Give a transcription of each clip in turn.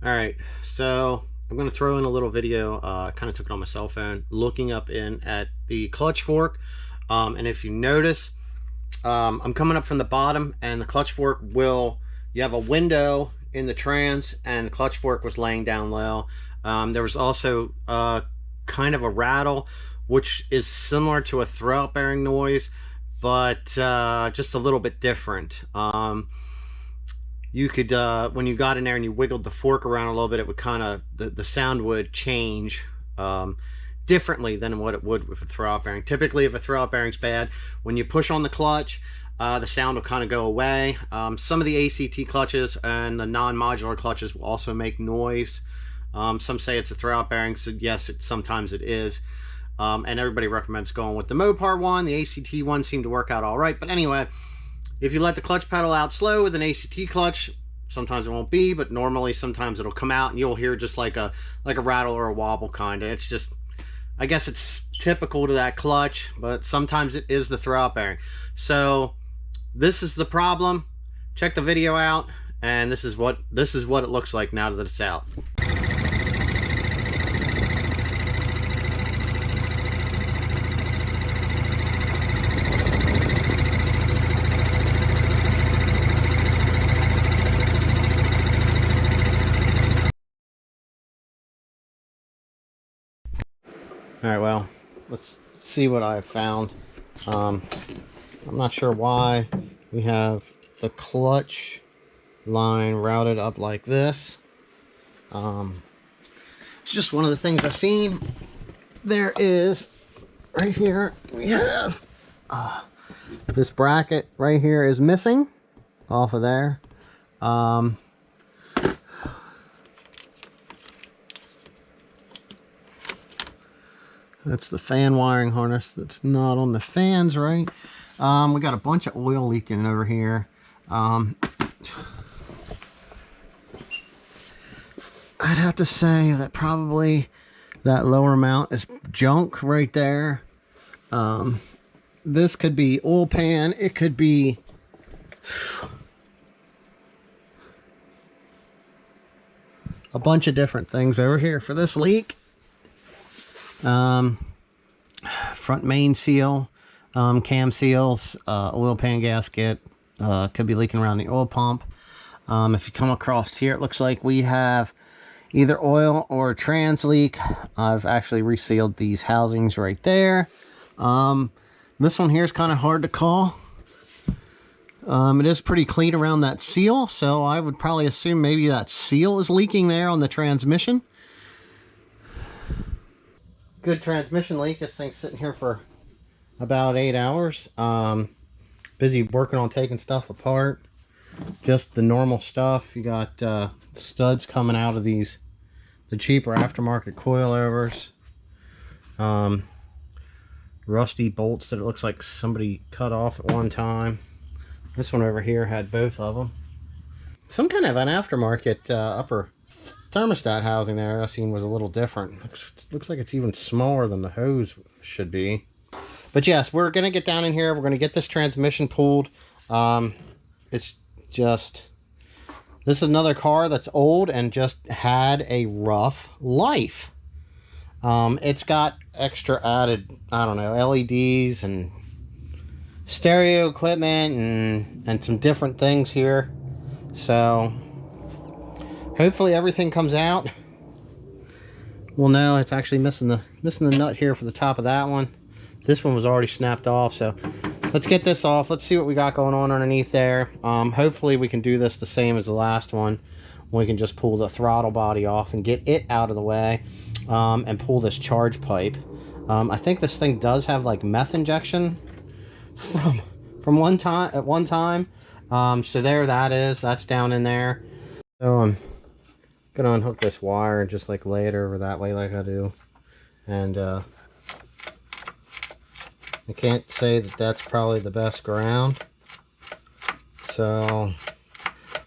All right, so I'm going to throw in a little video. I kind of took it on my cell phone, looking up in at the clutch fork. And if you notice, I'm coming up from the bottom, and the clutch fork you have a window in the trans, and the clutch fork was laying down low. There was also kind of a rattle, which is similar to a throwout bearing noise, but just a little bit different. You could when you got in there and you wiggled the fork around a little bit, it would kind of the sound would change differently than what it would with a throwout bearing. Typically, if a throwout bearing's bad, when you push on the clutch, the sound will kind of go away. Some of the ACT clutches and the non-modular clutches will also make noise. Some say it's a throwout bearing, so yes, sometimes it is. And everybody recommends going with the Mopar one. The ACT one seemed to work out all right. But anyway, if you let the clutch pedal out slow with an ACT clutch, sometimes it won't be, but normally sometimes it'll come out and you'll hear just like a rattle or a wobble kind of. It's just, I guess it's typical to that clutch, but sometimes it is the throwout bearing. So this is the problem. Check the video out, and this is what it looks like now that it's out. All right, well, let's see what I found. I'm not sure why we have the clutch line routed up like this. It's just one of the things I've seen. There is, right here, we have this bracket right here is missing off of there. That's the fan wiring harness that's not on the fans right. We got a bunch of oil leaking over here. I'd have to say that probably that lower mount is junk right there. This could be oil pan. It could be a bunch of different things over here for this leak. Front main seal, cam seals, oil pan gasket, could be leaking around the oil pump. If you come across here, it looks like we have either oil or trans leak. I've actually resealed these housings right there. This one here is kind of hard to call. It is pretty clean around that seal, so I would probably assume maybe that seal is leaking there on the transmission. Good transmission leak. This thing's sitting here for about 8 hours. Busy working on taking stuff apart. Just the normal stuff. You got studs coming out of the cheaper aftermarket coilovers. Rusty bolts that it looks like somebody cut off at one time. This one over here had both of them. Some kind of an aftermarket upper thermostat housing there I seen was a little different. Looks like it's even smaller than the hose should be. But yes, we're gonna get down in here. We're gonna get this transmission pulled. It's just, this is another car that's old and just had a rough life. It's got extra added, I don't know, LEDs and stereo equipment and some different things here. So hopefully everything comes out. Well, no, it's actually missing the nut here for the top of that one. This one was already snapped off, so let's get this off. Let's see what we got going on underneath there. Hopefully we can do this the same as the last one. We can just pull the throttle body off and get it out of the way, and pull this charge pipe. I think this thing does have like meth injection from one time at one time. So there that is. That's down in there. So I'm gonna unhook this wire and just like lay it over that way like I do. And I can't say that that's probably the best ground, so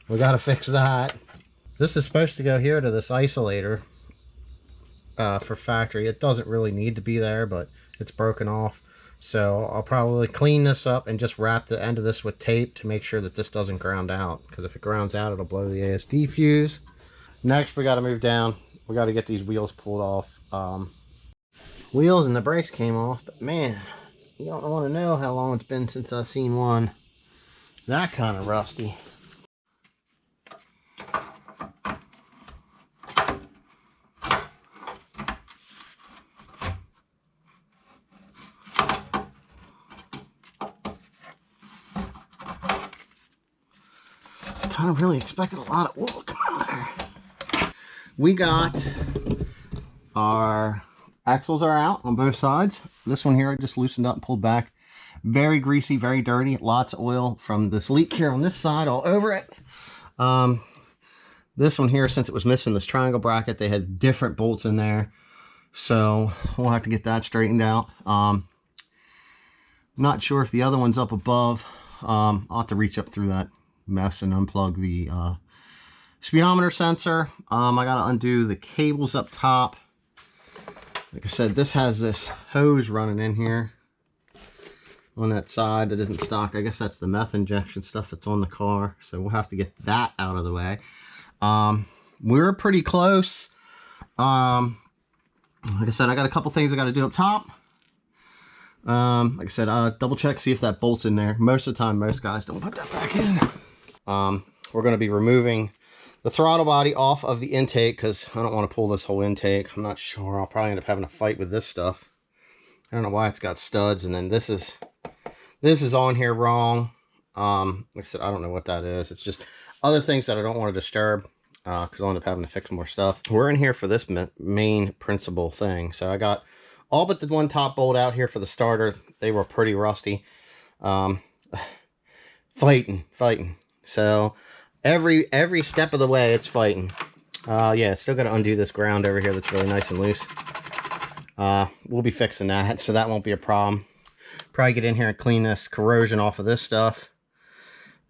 we got to fix that. This is supposed to go here to this isolator for factory. It doesn't really need to be there, but it's broken off, so I'll probably clean this up and just wrap the end of this with tape to make sure that this doesn't ground out, because if it grounds out, it'll blow the ASD fuse. Next, we got to move down. We got to get these wheels pulled off. Wheels and the brakes came off, but man, you don't want to know how long it's been since I've seen one that kind of rusty. Kind of really expected a lot of oil to come out of there. We got our axles are out on both sides. This one here I just loosened up and pulled back. Very greasy, very dirty. Lots of oil from this leak here on this side all over it. This one here, since it was missing this triangle bracket, they had different bolts in there. So we'll have to get that straightened out. Not sure if the other one's up above. I'll have to reach up through that mess and unplug the speedometer sensor. I gotta undo the cables up top. Like I said, this has this hose running in here on that side that isn't stock. I guess that's the meth injection stuff that's on the car, so we'll have to get that out of the way. We're pretty close. Like I said, I got a couple things I got to do up top. Like I said, double check, see if that bolt's in there. Most of the time, most guys don't put that back in. We're going to be removing the throttle body off of the intake because I don't want to pull this whole intake. I'm not sure. I'll probably end up having a fight with this stuff. I don't know why it's got studs, and then this is on here wrong. Like I said, I don't know what that is. It's just other things that I don't want to disturb because I'll end up having to fix more stuff. We're in here for this main principal thing. So I got all but the one top bolt out here for the starter. They were pretty rusty. Fighting. So every step of the way, it's fighting. Yeah, still got to undo this ground over here that's really nice and loose. We'll be fixing that, so that won't be a problem. Probably get in here and clean this corrosion off of this stuff.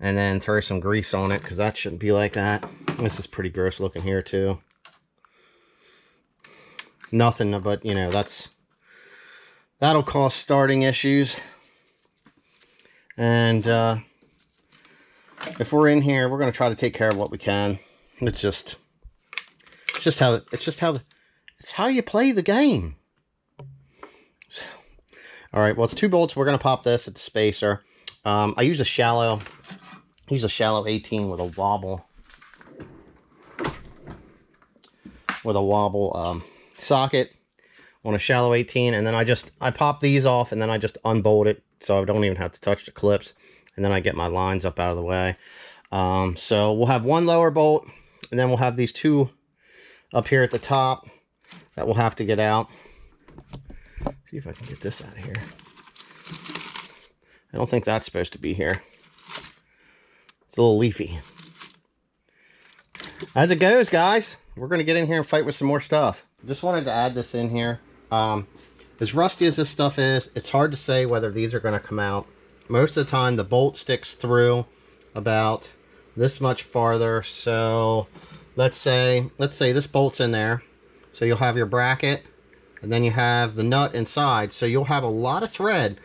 And then throw some grease on it, because that shouldn't be like that. This is pretty gross looking here, too. Nothing but, you know, that'll cause starting issues. And if we're in here, we're going to try to take care of what we can. It's how you play the game. So, all right, well, it's 2 bolts. We're going to pop this at the spacer. I use a shallow 18 with a wobble socket on a shallow 18, and then I pop these off, and then I just unbolt it so I don't even have to touch the clips, and then I get my lines up out of the way. So we'll have 1 lower bolt, and then we'll have these 2 up here at the top that we'll have to get out. See if I can get this out of here. I don't think that's supposed to be here. It's a little leafy. As it goes, guys, we're going to get in here and fight with some more stuff. Just wanted to add this in here. As rusty as this stuff is, it's hard to say whether these are going to come out. Most of the time, the bolt sticks through about this much farther. So let's say this bolt's in there. So you'll have your bracket, and then you have the nut inside. So you'll have a lot of thread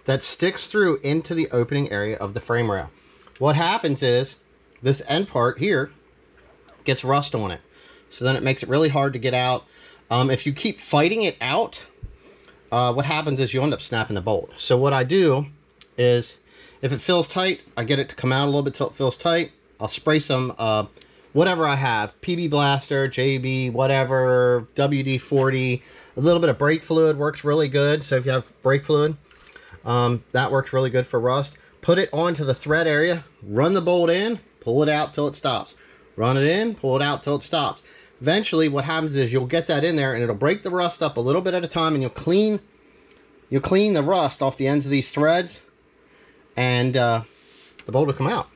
that sticks through into the opening area of the frame rail. What happens is this end part here gets rust on it. So then it makes it really hard to get out. If you keep fighting it out, what happens is you end up snapping the bolt. So what I do is, if it feels tight, I get it to come out a little bit till it feels tight. I'll spray some whatever I have, PB Blaster, JB, whatever, WD-40, a little bit of brake fluid works really good. So if you have brake fluid, that works really good for rust. Put it onto the thread area, run the bolt in, pull it out till it stops. Run it in, pull it out till it stops. Eventually what happens is you'll get that in there, and it'll break the rust up a little bit at a time, and you'll clean the rust off the ends of these threads, and the bolt will come out.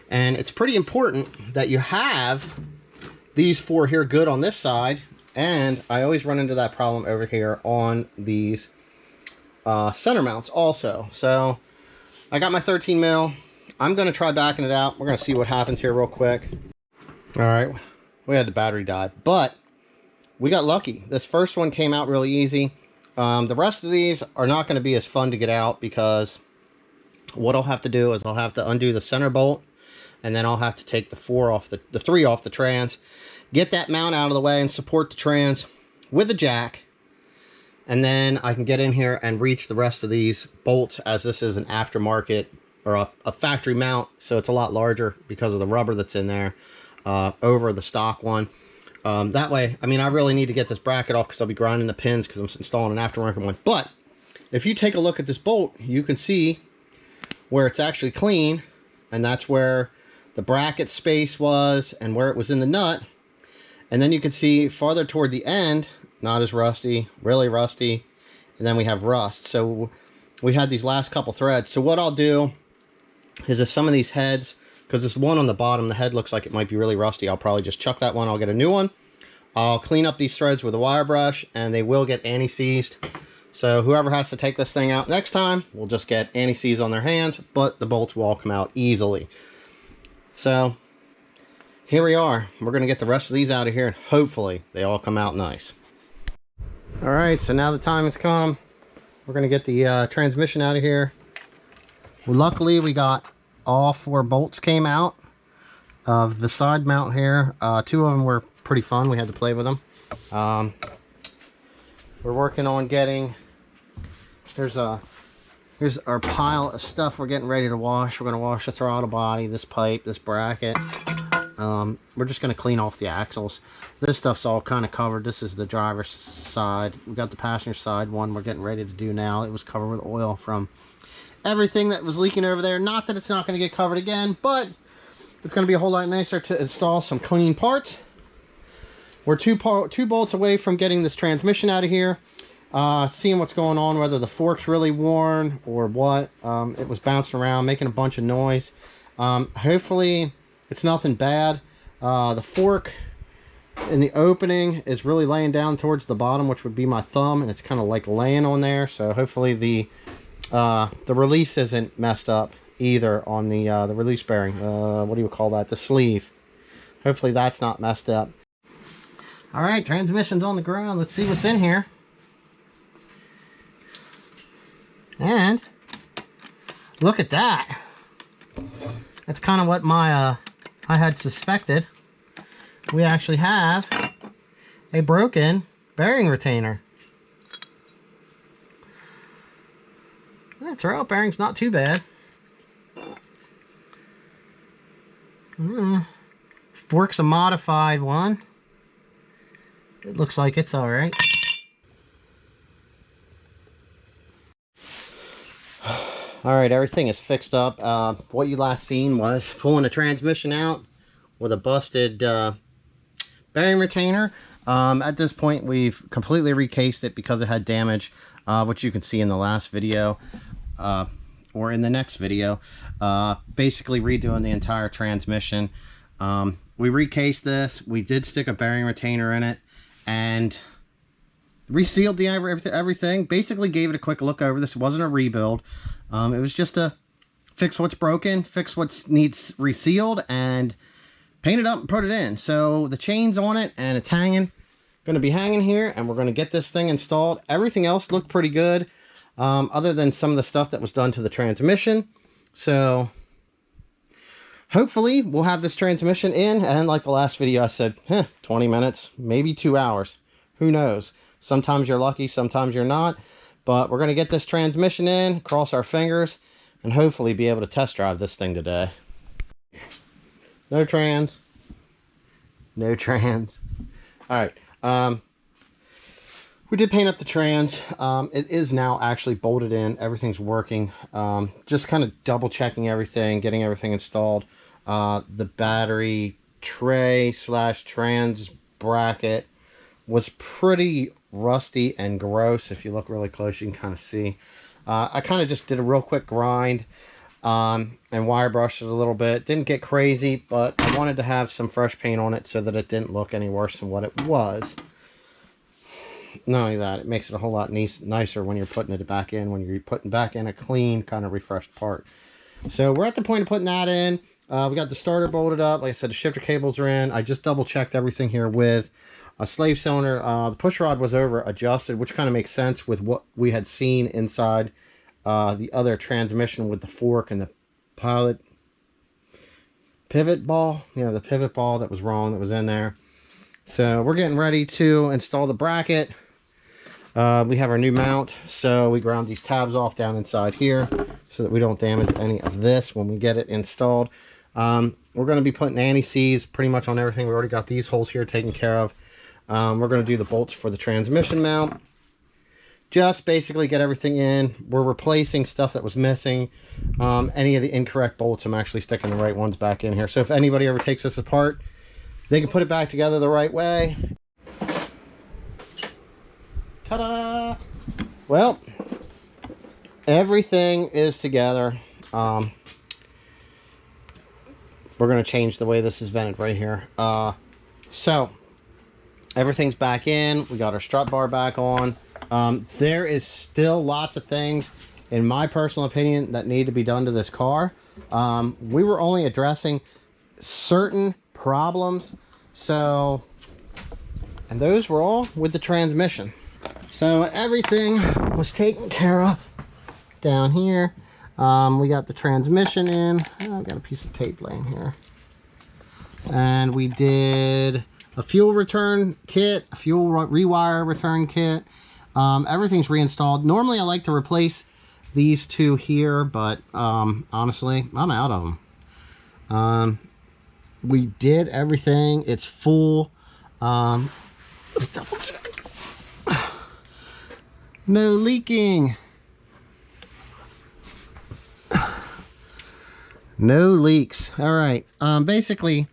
And it's pretty important that you have these 4 here good on this side, and I always run into that problem over here on these center mounts also. So I got my 13 mil. I'm going to try backing it out. We're going to see what happens here real quick. All right, we had the battery die, but we got lucky. This first one came out really easy. The rest of these are not going to be as fun to get out, because what I'll have to do is I'll have to undo the center bolt, and then I'll have to take the 3 off the trans, get that mount out of the way and support the trans with a jack, and then I can get in here and reach the rest of these bolts, as this is an aftermarket or a factory mount, so it's a lot larger because of the rubber that's in there over the stock one. That way, I mean, I really need to get this bracket off because I'll be grinding the pins because I'm installing an aftermarket one. But if you take a look at this bolt, you can see where it's actually clean, and that's where the bracket space was and where it was in the nut. And then you can see farther toward the end, not as rusty, really rusty, and then we have rust. So we had these last couple threads. So what I'll do is, if some of these heads, because this one on the bottom, the head looks like it might be really rusty, I'll probably just chuck that one. I'll get a new one. I'll clean up these threads with a wire brush, and they will get anti-seized. So whoever has to take this thing out next time will just get anti-seize on their hands, but the bolts will all come out easily. So here we are. We're going to get the rest of these out of here, and hopefully they all come out nice. All right, so now the time has come. We're going to get the transmission out of here. Well, luckily we got all 4 bolts came out of the side mount here. 2 of them were pretty fun. We had to play with them. We're working on getting, here's our pile of stuff we're getting ready to wash. We're going to wash the throttle body, this pipe, this bracket. We're just going to clean off the axles. This stuff's all kind of covered. This is the driver's side. We got the passenger side one we're getting ready to do now. It was covered with oil from everything that was leaking over there. Not that it's not going to get covered again, but it's going to be a whole lot nicer to install some clean parts. We're two bolts away from getting this transmission out of here. Seeing what's going on, whether the fork's really worn or what. It was bouncing around, making a bunch of noise. Hopefully it's nothing bad. The fork in the opening is really laying down towards the bottom, which would be my thumb, and it's kind of like laying on there. So hopefully the release isn't messed up either on the release bearing. What do you call that? The sleeve. Hopefully that's not messed up. All right, transmission's on the ground. Let's see what's in here. And look at that. That's kind of what my I had suspected. We actually have a broken bearing retainer. The throwout bearing's not too bad. Fork's a modified one. It looks like it's all right. All right, everything is fixed up. What you last seen was pulling the transmission out with a busted bearing retainer. At this point, we've completely recased it because it had damage, which you can see in the last video or in the next video. Basically redoing the entire transmission. We recased this. We did stick a bearing retainer in it and resealed the everything. Basically gave it a quick look over. This wasn't a rebuild. It was just to fix what's broken, fix what needs resealed, and paint it up and put it in. So the chain's on it and it's hanging. Going to be hanging here, and we're going to get this thing installed. Everything else looked pretty good, other than some of the stuff that was done to the transmission. So hopefully we'll have this transmission in, and like the last video I said, 20 minutes, maybe 2 hours. Who knows? Sometimes you're lucky, sometimes you're not. But we're going to get this transmission in, cross our fingers, and hopefully be able to test drive this thing today. No trans. No trans. Alright. We did paint up the trans. It is now actually bolted in. Everything's working. Just kind of double checking everything, getting everything installed. The battery tray / trans bracket was pretty rusty and gross. If you look really close, you can kind of see. I kind of just did a real quick grind and wire brushed it a little bit. Didn't get crazy, but I wanted to have some fresh paint on it so that it didn't look any worse than what it was. Not only that, it makes it a whole lot nicer when you're putting it back in, when you're putting back in a clean, kind of refreshed part. So we're at the point of putting that in. We got the starter bolted up. Like I said, the shifter cables are in. I just double checked everything here with a slave cylinder. The push rod was over adjusted, which kind of makes sense with what we had seen inside the other transmission with the fork and the pilot pivot ball, you know, the pivot ball that was wrong, that was in there. So we're getting ready to install the bracket. We have our new mount, so we ground these tabs off down inside here so that we don't damage any of this when we get it installed. We're going to be putting anti-seize pretty much on everything. We already got these holes here taken care of. We're going to do the bolts for the transmission mount. Just basically get everything in. We're replacing stuff that was missing. Any of the incorrect bolts, I'm actually sticking the right ones back in here. So if anybody ever takes this apart, they can put it back together the right way. Ta-da! Well, everything is together. We're going to change the way this is vented right here. So everything's back in. We got our strut bar back on. There is still lots of things, in my personal opinion, that need to be done to this car. We were only addressing certain problems, so, and those were all with the transmission. So everything was taken care of down here. We got the transmission in. Oh, I've got a piece of tape laying here. And we did a fuel return kit, a fuel rewire return kit. Everything's reinstalled. Normally I like to replace these two here, but honestly, I'm out of them. We did everything. It's full. Let's double check. No leaking. No leaks. All right. Basically,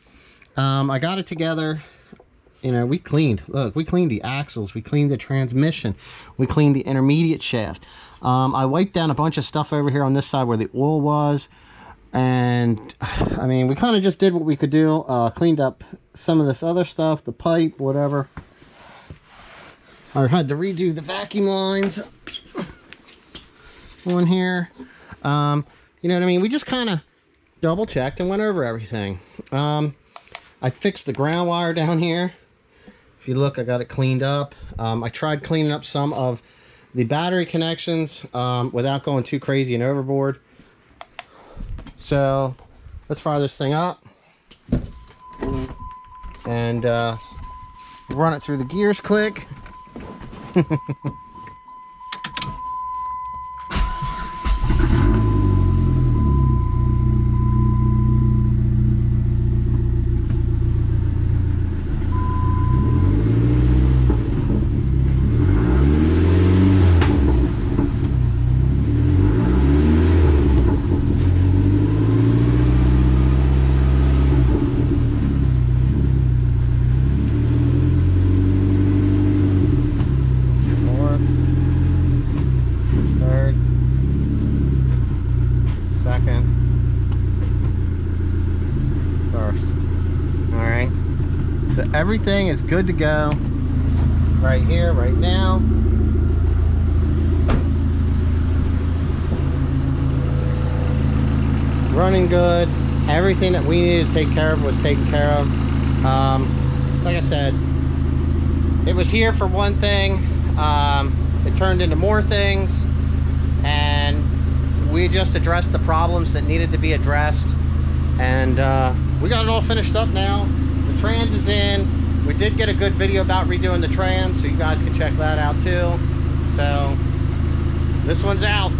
I got it together. You know, we cleaned. Look, we cleaned the axles. We cleaned the transmission. We cleaned the intermediate shaft. I wiped down a bunch of stuff over here on this side where the oil was. And, I mean, we kind of just did what we could do. Cleaned up some of this other stuff, the pipe, whatever. I had to redo the vacuum lines on here. You know what I mean? We just kind of double checked and went over everything. I fixed the ground wire down here. If you look, I got it cleaned up. I tried cleaning up some of the battery connections without going too crazy and overboard. So let's fire this thing up and run it through the gears quick. Everything is good to go right here, right now. Running good. Everything that we needed to take care of was taken care of. Like I said, it was here for one thing. It turned into more things, and we just addressed the problems that needed to be addressed, and we got it all finished up now. The trans is in. We did get a good video about redoing the trans, so you guys can check that out too. So this one's out.